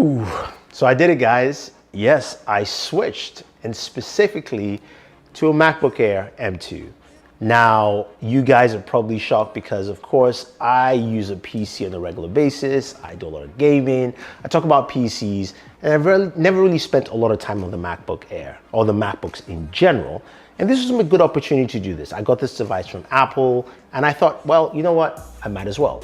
Whew. So I did it, guys. Yes, I switched, and specifically to a MacBook Air M2. Now, you guys are probably shocked because, of course, I use a PC on a regular basis. I do a lot of gaming. I talk about PCs, and I've never really spent a lot of time on the MacBook Air or the MacBooks in general. And this was a good opportunity to do this. I got this device from Apple, and I thought, well, you know what? I might as well.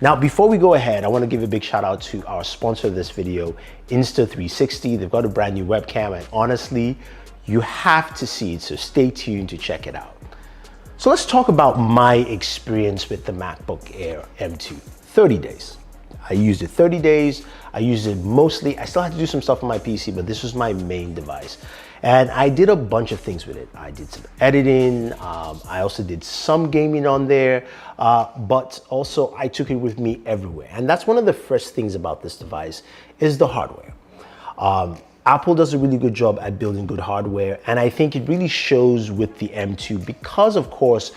Now, before we go ahead, I want to give a big shout out to our sponsor of this video, Insta360. They've got a brand new webcam, and honestly, you have to see it, so stay tuned to check it out. So let's talk about my experience with the MacBook Air M2. 30 days. I used it 30 days. I used it mostly. I still had to do some stuff on my PC, but this was my main device. And I did a bunch of things with it. I did some editing. I also did some gaming on there, but also I took it with me everywhere. And that's one of the first things about this device is the hardware. Apple does a really good job at building good hardware, and I think it really shows with the M2 because, of course,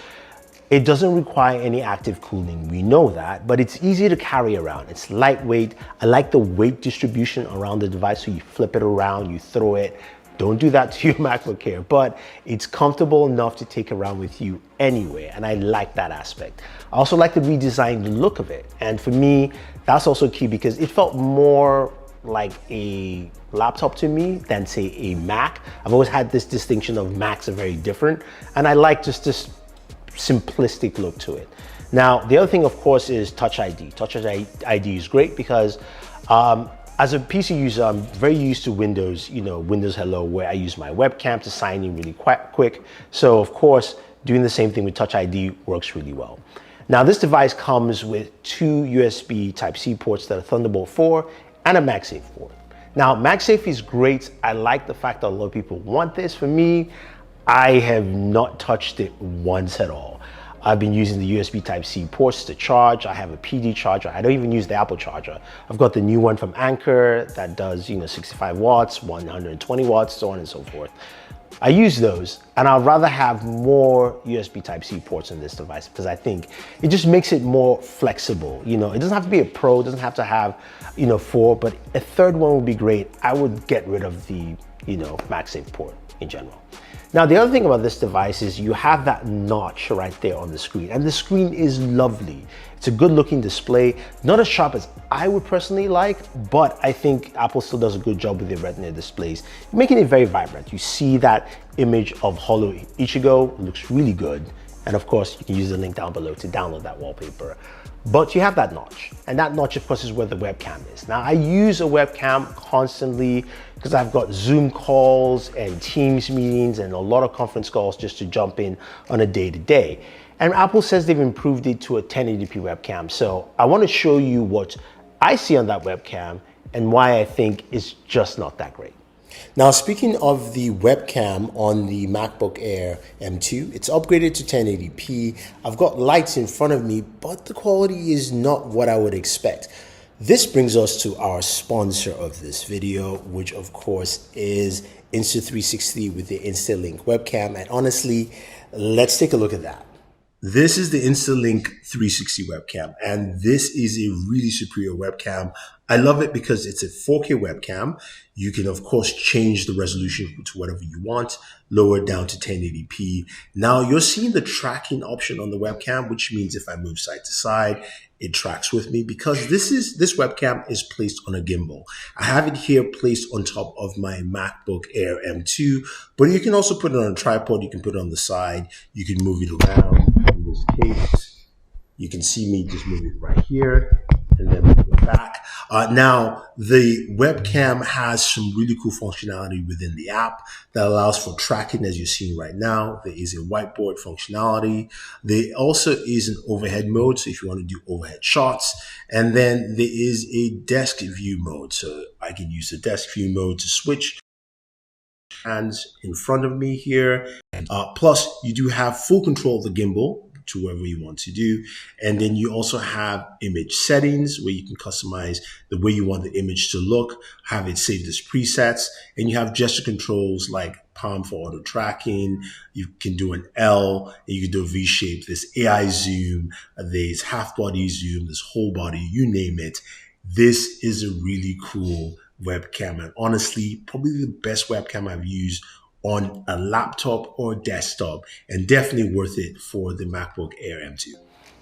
it doesn't require any active cooling. We know that, but it's easy to carry around. It's lightweight. I like the weight distribution around the device, so you flip it around, you throw it. Don't do that to your MacBook Air, but it's comfortable enough to take around with you anywhere, and I like that aspect. I also like the redesigned look of it, and for me, that's also key because it felt more like a laptop to me than, say, a Mac. I've always had this distinction of Macs are very different, and I like just this simplistic look to it. Now, the other thing, of course, is Touch ID. Touch ID is great because as a PC user, I'm very used to Windows, Windows Hello, where I use my webcam to sign in really quick. So, of course, doing the same thing with Touch ID works really well. Now, this device comes with two USB Type-C ports that are Thunderbolt 4 and a MagSafe port. Now, MagSafe is great. I like the fact that a lot of people want this. For me, I have not touched it once at all. I've been using the USB Type-C ports to charge. I have a PD charger. I don't even use the Apple charger. I've got the new one from Anker that does 65 watts, 120 watts, so on and so forth. I use those, and I'd rather have more USB Type-C ports in this device because I think it just makes it more flexible. It doesn't have to be a Pro, it doesn't have to have, 4, but a third one would be great. I would get rid of the, MagSafe port in general. Now, the other thing about this device is you have that notch right there on the screen, and the screen is lovely. It's a good looking display, not as sharp as I would personally like, but I think Apple still does a good job with their Retina displays, making it very vibrant. You see that image of Holo Ichigo, it looks really good. And of course, you can use the link down below to download that wallpaper. But you have that notch, and that notch, of course, is where the webcam is. Now, I use a webcam constantly because I've got Zoom calls and Teams meetings and a lot of conference calls just to jump in on a day-to-day. And Apple says they've improved it to a 1080p webcam. So I want to show you what I see on that webcam and why I think it's just not that great. Now, speaking of the webcam on the MacBook Air M2, it's upgraded to 1080p. I've got lights in front of me, but the quality is not what I would expect. This brings us to our sponsor of this video, which of course is Insta360 with the InstaLink webcam. And honestly, let's take a look at that. This is the InstaLink 360 webcam, and this is a really superior webcam. I love it because it's a 4K webcam. You can, of course, change the resolution to whatever you want, lower it down to 1080p. Now, you're seeing the tracking option on the webcam, which means if I move side to side, it tracks with me because this webcam is placed on a gimbal. I have it here placed on top of my MacBook Air M2, but you can also put it on a tripod. You can put it on the side. You can move it around. In this case, you can see me just move it right here and then move it back. Now, the webcam has some really cool functionality within the app that allows for tracking, as you're seeing right now. There is a whiteboard functionality. There also is an overhead mode, so if you want to do overhead shots. And then there is a desk view mode, so I can use the desk view mode to switch hands in front of me here. Plus, you do have full control of the gimbal to wherever you want to do. And then you also have image settings where you can customize the way you want the image to look, have it saved as presets, and you have gesture controls like palm for auto tracking. You can do an L, and you can do a V shape. There's AI zoom, there's half body zoom, there's whole body, you name it. this is a really cool webcam, and honestly, probably the best webcam I've used on a laptop or desktop, and definitely worth it for the MacBook Air M2.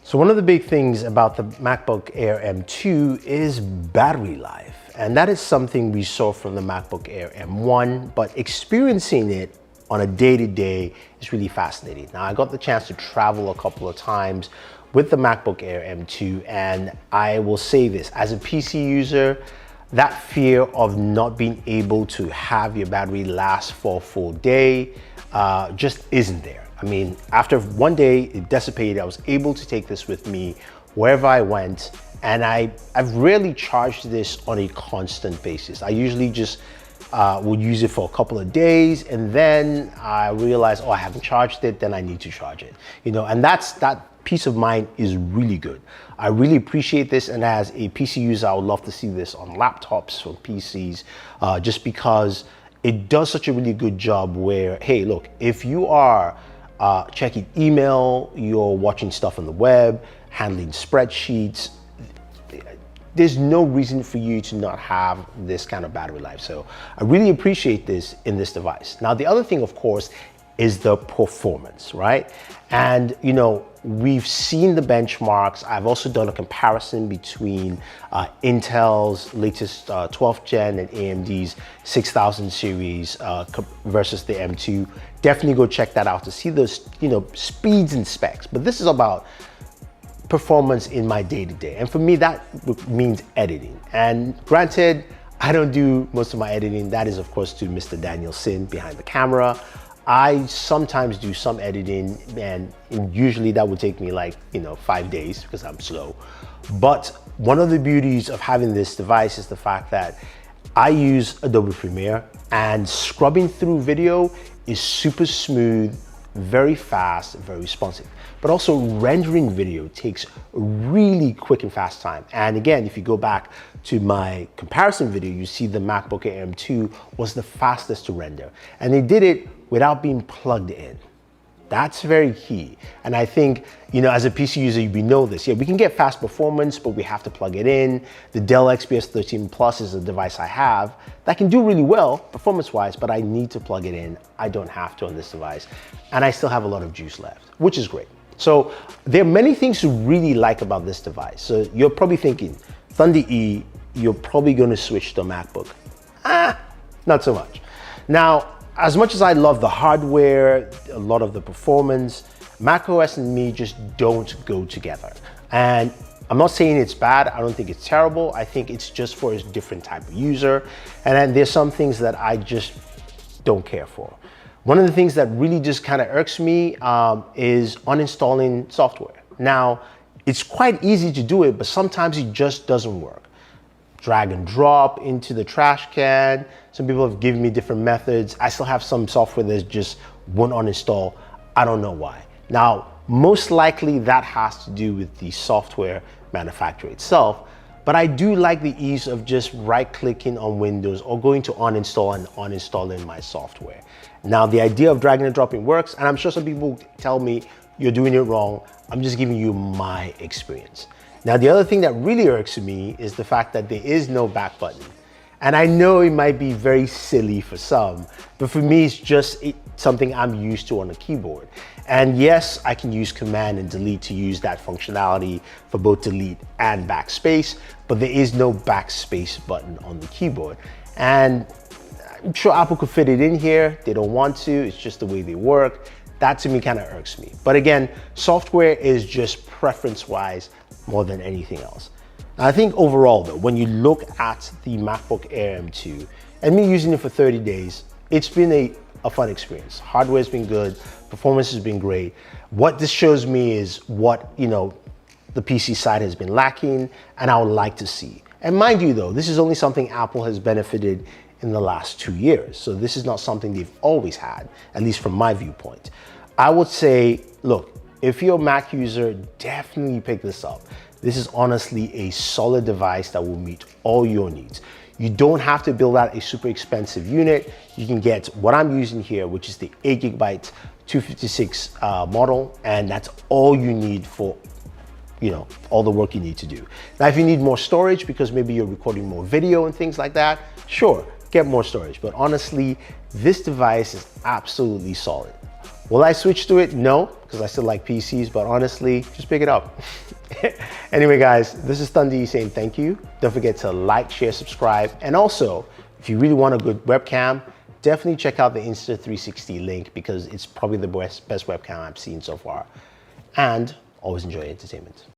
So one of the big things about the MacBook Air M2 is battery life. And that is something we saw from the MacBook Air M1, but experiencing it on a day-to-day is really fascinating. Now, I got the chance to travel a couple of times with the MacBook Air M2, and I will say this, as a PC user, that fear of not being able to have your battery last for a full day just isn't there. I mean, after one day it dissipated, I was able to take this with me wherever I went, and I've rarely charged this on a constant basis. I usually just would use it for a couple of days, and then I realize, oh, I haven't charged it, then I need to charge it. And that peace of mind is really good. I really appreciate this, and as a PC user, I would love to see this on laptops or PCs, just because it does such a really good job where, hey, look, if you are checking email, you're watching stuff on the web, handling spreadsheets, there's no reason for you to not have this kind of battery life. So I really appreciate this in this device. Now, the other thing, of course, is the performance, right? And we've seen the benchmarks. I've also done a comparison between Intel's latest 12th gen and AMD's 6000 series versus the M2. Definitely go check that out to see those speeds and specs. But this is about performance in my day-to-day. And for me, that means editing. And granted, I don't do most of my editing. That is, of course, to Mr. Daniel Sin behind the camera. I sometimes do some editing, and usually that would take me like 5 days because I'm slow. But one of the beauties of having this device is the fact that I use Adobe Premiere, and scrubbing through video is super smooth, very fast, very responsive. But also rendering video takes a really quick and fast time. And again, if you go back to my comparison video, you see the MacBook Air M2 was the fastest to render. And they did it without being plugged in. That's very key. And I think, as a PC user, you know this. Yeah, we can get fast performance, but we have to plug it in. The Dell XPS 13 Plus is a device I have that can do really well performance-wise, but I need to plug it in. I don't have to on this device. And I still have a lot of juice left, which is great. So there are many things to really like about this device. So you're probably thinking, Thunder E, you're probably going to switch to a MacBook. Not so much. Now, as much as I love the hardware, a lot of the performance, macOS and me just don't go together. And I'm not saying it's bad. I don't think it's terrible. I think it's just for a different type of user. And then there's some things that I just don't care for. One of the things that really just kind of irks me is uninstalling software. Now, it's quite easy to do it, but sometimes it just doesn't work. Drag and drop into the trash can. Some people have given me different methods. I still have some software that just won't uninstall. I don't know why. Now, most likely that has to do with the software manufacturer itself, but I do like the ease of just right-clicking on Windows or going to uninstall and uninstalling my software. Now, the idea of dragging and dropping works, and I'm sure some people tell me you're doing it wrong. I'm just giving you my experience. Now, the other thing that really irks me is the fact that there is no back button. And I know it might be very silly for some, but for me, it's just something I'm used to on a keyboard. And yes, I can use Command and Delete to use that functionality for both delete and backspace, but there is no backspace button on the keyboard. And I'm sure Apple could fit it in here. They don't want to, it's just the way they work. That to me kind of irks me. But again, software is just preference-wise more than anything else. Now, I think overall though, when you look at the MacBook Air M2 and me using it for 30 days, it's been a fun experience. Hardware's been good, performance has been great. What this shows me is what, the PC side has been lacking and I would like to see. And mind you though, this is only something Apple has benefited in the last 2 years. So this is not something they've always had, at least from my viewpoint. I would say, look, if you're a Mac user, definitely pick this up. This is honestly a solid device that will meet all your needs. You don't have to build out a super expensive unit. You can get what I'm using here, which is the 8GB 256 model, and that's all you need for all the work you need to do. Now, if you need more storage because maybe you're recording more video and things like that, sure, get more storage. But honestly, this device is absolutely solid. Will I switch to it? No, because I still like PCs, but honestly, just pick it up. Anyway, guys, this is Thunder saying thank you. Don't forget to like, share, subscribe. And also, if you really want a good webcam, definitely check out the Insta360 link because it's probably the best webcam I've seen so far. And always enjoy entertainment.